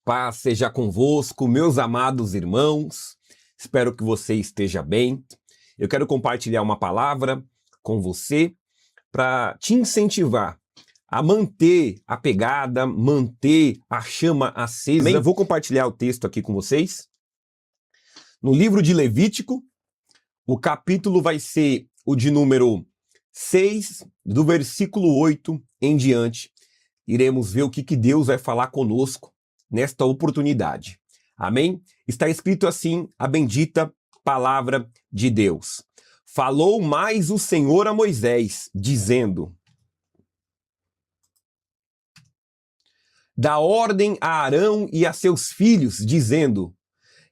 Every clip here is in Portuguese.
Paz seja convosco, meus amados irmãos. Espero que você esteja bem. Eu quero compartilhar uma palavra com você para te incentivar a manter a pegada, manter a chama acesa. Amém? Vou compartilhar o texto aqui com vocês. No livro de Levítico, o capítulo vai ser o de número 6, do versículo 8 em diante. Iremos ver o que Deus vai falar conosco nesta oportunidade. Amém? Está escrito assim, a bendita palavra de Deus. Falou mais o Senhor a Moisés, dizendo: dá ordem a Arão e a seus filhos, dizendo: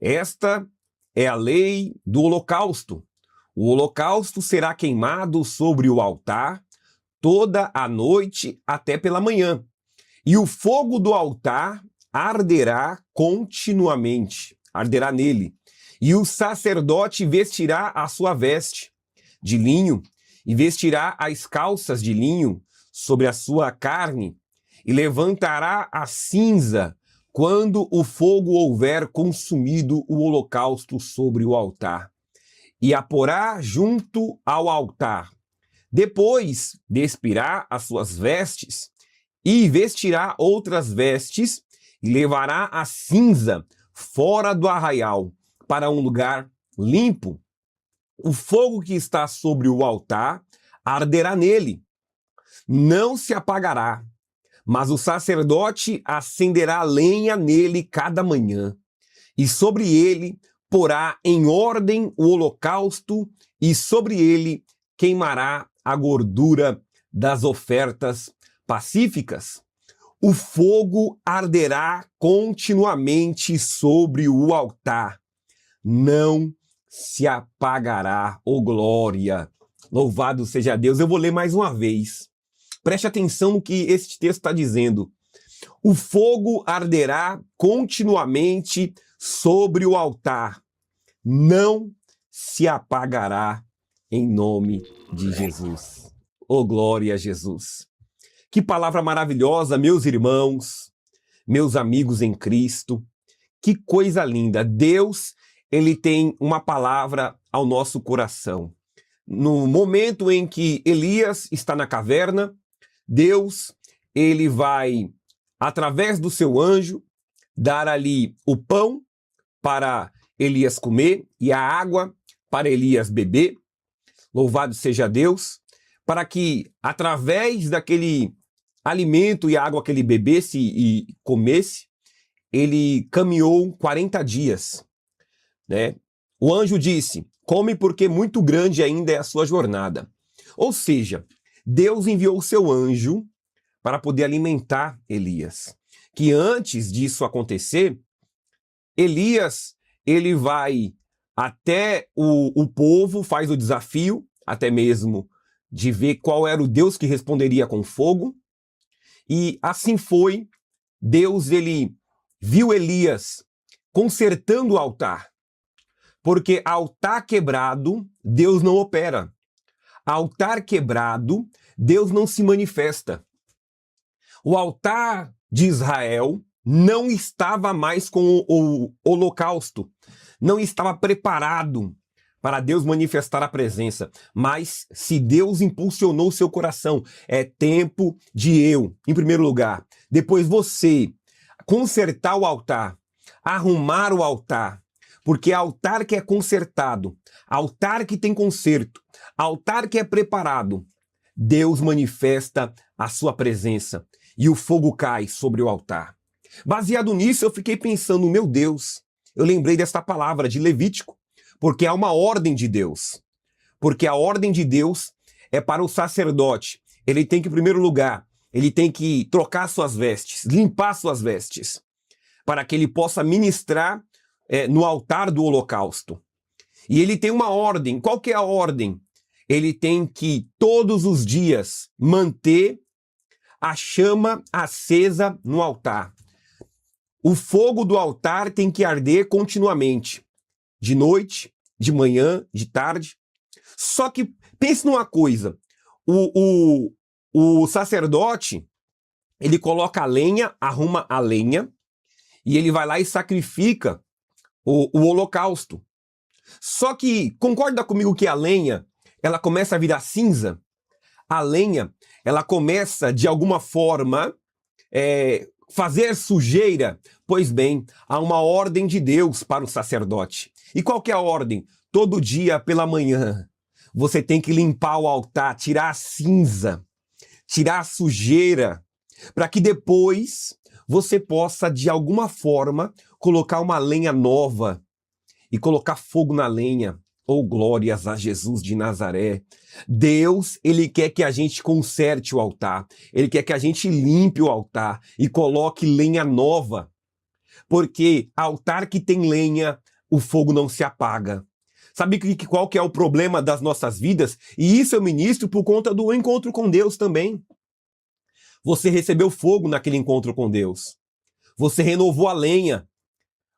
esta é a lei do holocausto. O holocausto será queimado sobre o altar toda a noite até pela manhã, e o fogo do altar arderá continuamente, arderá nele, e o sacerdote vestirá a sua veste de linho, e vestirá as calças de linho sobre a sua carne, e levantará a cinza quando o fogo houver consumido o holocausto sobre o altar, e a porá junto ao altar. Depois despirá as suas vestes, e vestirá outras vestes, e levará a cinza fora do arraial, para um lugar limpo. O fogo que está sobre o altar arderá nele, não se apagará, mas o sacerdote acenderá lenha nele cada manhã, e sobre ele porá em ordem o holocausto, e sobre ele queimará a gordura das ofertas pacíficas. O fogo arderá continuamente sobre o altar, não se apagará. Oh glória! Louvado seja Deus. Eu vou ler mais uma vez. Preste atenção no que este texto está dizendo. O fogo arderá continuamente sobre o altar, não se apagará, em nome de Jesus. Oh glória a Jesus! Que palavra maravilhosa, meus irmãos, meus amigos em Cristo. Que coisa linda. Deus, ele tem uma palavra ao nosso coração. No momento em que Elias está na caverna, Deus, ele vai, através do seu anjo, dar ali o pão para Elias comer e a água para Elias beber. Louvado seja Deus, para que, através daquele alimento e água que ele bebesse e comesse, ele caminhou 40 dias, né? O anjo disse: come, porque muito grande ainda é a sua jornada. Ou seja, Deus enviou o seu anjo para poder alimentar Elias. Que antes disso acontecer, Elias, ele vai até o povo, faz o desafio, até mesmo de ver qual era o Deus que responderia com fogo. E assim foi. Deus, ele viu Elias consertando o altar, porque altar quebrado, Deus não opera. Altar quebrado, Deus não se manifesta. O altar de Israel não estava mais com o holocausto, não estava preparado para Deus manifestar a presença. Mas se Deus impulsionou seu coração, é tempo de eu, em primeiro lugar, depois você, consertar o altar, arrumar o altar, porque altar que é consertado, altar que tem conserto, altar que é preparado, Deus manifesta a sua presença e o fogo cai sobre o altar. Baseado nisso, eu fiquei pensando, meu Deus, eu lembrei desta palavra de Levítico, porque há uma ordem de Deus. Porque a ordem de Deus é para o sacerdote. Ele tem que, em primeiro lugar, ele tem que trocar suas vestes, limpar suas vestes, para que ele possa ministrar no altar do holocausto. E ele tem uma ordem. Qual que é a ordem? Ele tem que, todos os dias, manter a chama acesa no altar. O fogo do altar tem que arder continuamente. De noite, de manhã, de tarde. Só que pense numa coisa, o sacerdote, ele coloca a lenha, arruma a lenha, e ele vai lá e sacrifica o holocausto. Só que, concorda comigo que a lenha, ela começa a virar cinza? A lenha, ela começa, de alguma forma, fazer sujeira. Pois bem, há uma ordem de Deus para o sacerdote. E qual que é a ordem? Todo dia pela manhã, você tem que limpar o altar, tirar a cinza, tirar a sujeira, para que depois você possa, de alguma forma, colocar uma lenha nova e colocar fogo na lenha. Oh, glórias a Jesus de Nazaré. Deus, ele quer que a gente conserte o altar. Ele quer que a gente limpe o altar e coloque lenha nova. Porque altar que tem lenha, o fogo não se apaga. Sabe qual que é o problema das nossas vidas? E isso eu ministro por conta do encontro com Deus também. Você recebeu fogo naquele encontro com Deus. Você renovou a lenha.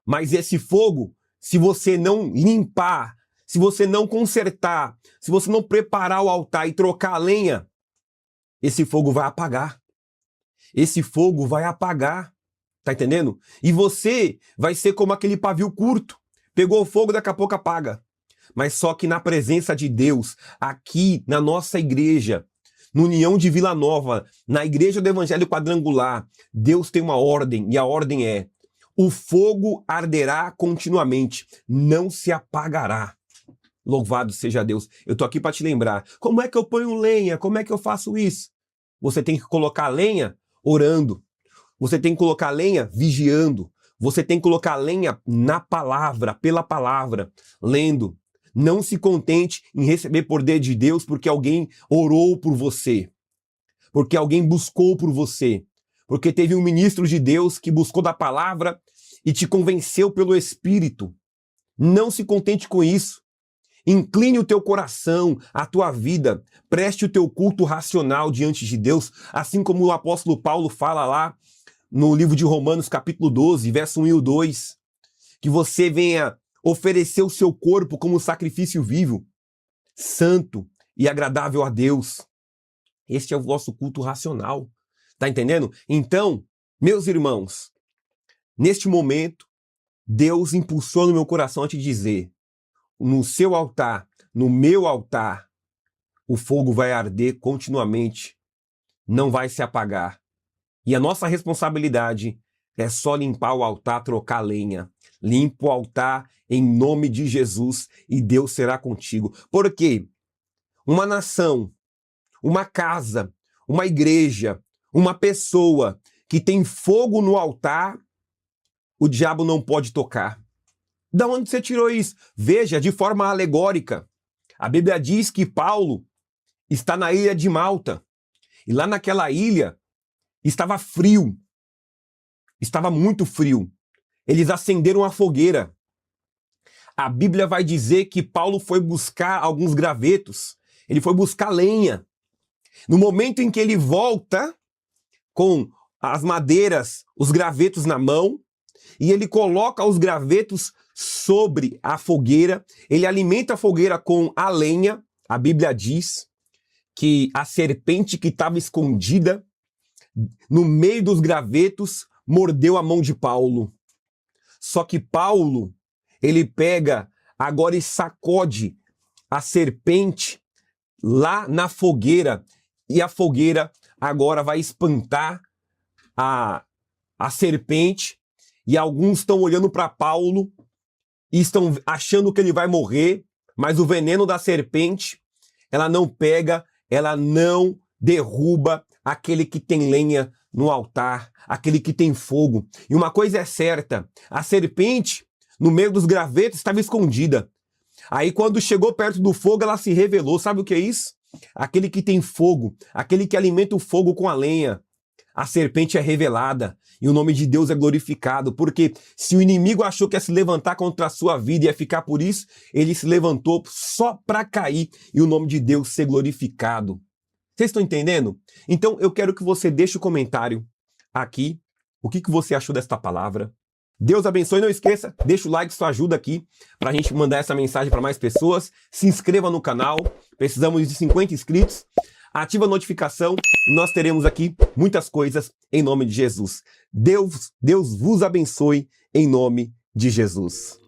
Mas esse fogo, se você não limpar, se você não consertar, se você não preparar o altar e trocar a lenha, esse fogo vai apagar. Esse fogo vai apagar. Tá entendendo? E você vai ser como aquele pavio curto. Pegou o fogo, daqui a pouco apaga. Mas só que na presença de Deus, aqui na nossa igreja, no União de Vila Nova, na Igreja do Evangelho Quadrangular, Deus tem uma ordem, e a ordem é: o fogo arderá continuamente, não se apagará. Louvado seja Deus. Eu tô aqui para te lembrar. Como é que eu ponho lenha? Como é que eu faço isso? Você tem que colocar lenha orando. Você tem que colocar lenha vigiando. Você tem que colocar lenha na palavra, pela palavra, lendo. Não se contente em receber poder de Deus porque alguém orou por você. Porque alguém buscou por você. Porque teve um ministro de Deus que buscou da palavra e te convenceu pelo Espírito. Não se contente com isso. Incline o teu coração, a tua vida, preste o teu culto racional diante de Deus, assim como o apóstolo Paulo fala lá no livro de Romanos, capítulo 12, verso 1 e 2, que você venha oferecer o seu corpo como sacrifício vivo, santo e agradável a Deus. Este é o vosso culto racional. Tá entendendo? Então, meus irmãos, neste momento, Deus impulsou no meu coração a te dizer: no seu altar, no meu altar, o fogo vai arder continuamente, não vai se apagar. E a nossa responsabilidade é só limpar o altar, trocar lenha. Limpa o altar em nome de Jesus e Deus será contigo. Porque uma nação, uma casa, uma igreja, uma pessoa que tem fogo no altar, o diabo não pode tocar. Da onde você tirou isso? Veja, de forma alegórica. A Bíblia diz que Paulo está na ilha de Malta. E lá naquela ilha estava frio. Estava muito frio. Eles acenderam a fogueira. A Bíblia vai dizer que Paulo foi buscar alguns gravetos. Ele foi buscar lenha. No momento em que ele volta com as madeiras, os gravetos na mão, e ele coloca os gravetos sobre a fogueira, ele alimenta a fogueira com a lenha. A Bíblia diz que a serpente que estava escondida no meio dos gravetos mordeu a mão de Paulo. Só que Paulo, ele pega agora e sacode a serpente lá na fogueira, e a fogueira agora vai espantar a serpente, e alguns estão olhando para Paulo e estão achando que ele vai morrer, mas o veneno da serpente, ela não pega, ela não derruba aquele que tem lenha no altar, aquele que tem fogo. E uma coisa é certa, a serpente, no meio dos gravetos, estava escondida. Aí quando chegou perto do fogo, ela se revelou. Sabe o que é isso? Aquele que tem fogo, aquele que alimenta o fogo com a lenha. A serpente é revelada e o nome de Deus é glorificado, porque se o inimigo achou que ia se levantar contra a sua vida e ia ficar por isso, ele se levantou só para cair e o nome de Deus ser glorificado. Vocês estão entendendo? Então eu quero que você deixe o comentário aqui, o que você achou desta palavra. Deus abençoe, não esqueça, deixa o like, isso ajuda aqui para a gente mandar essa mensagem para mais pessoas. Se inscreva no canal, precisamos de 50 inscritos. ativa a notificação e nós teremos aqui muitas coisas em nome de Jesus. Deus vos abençoe em nome de Jesus.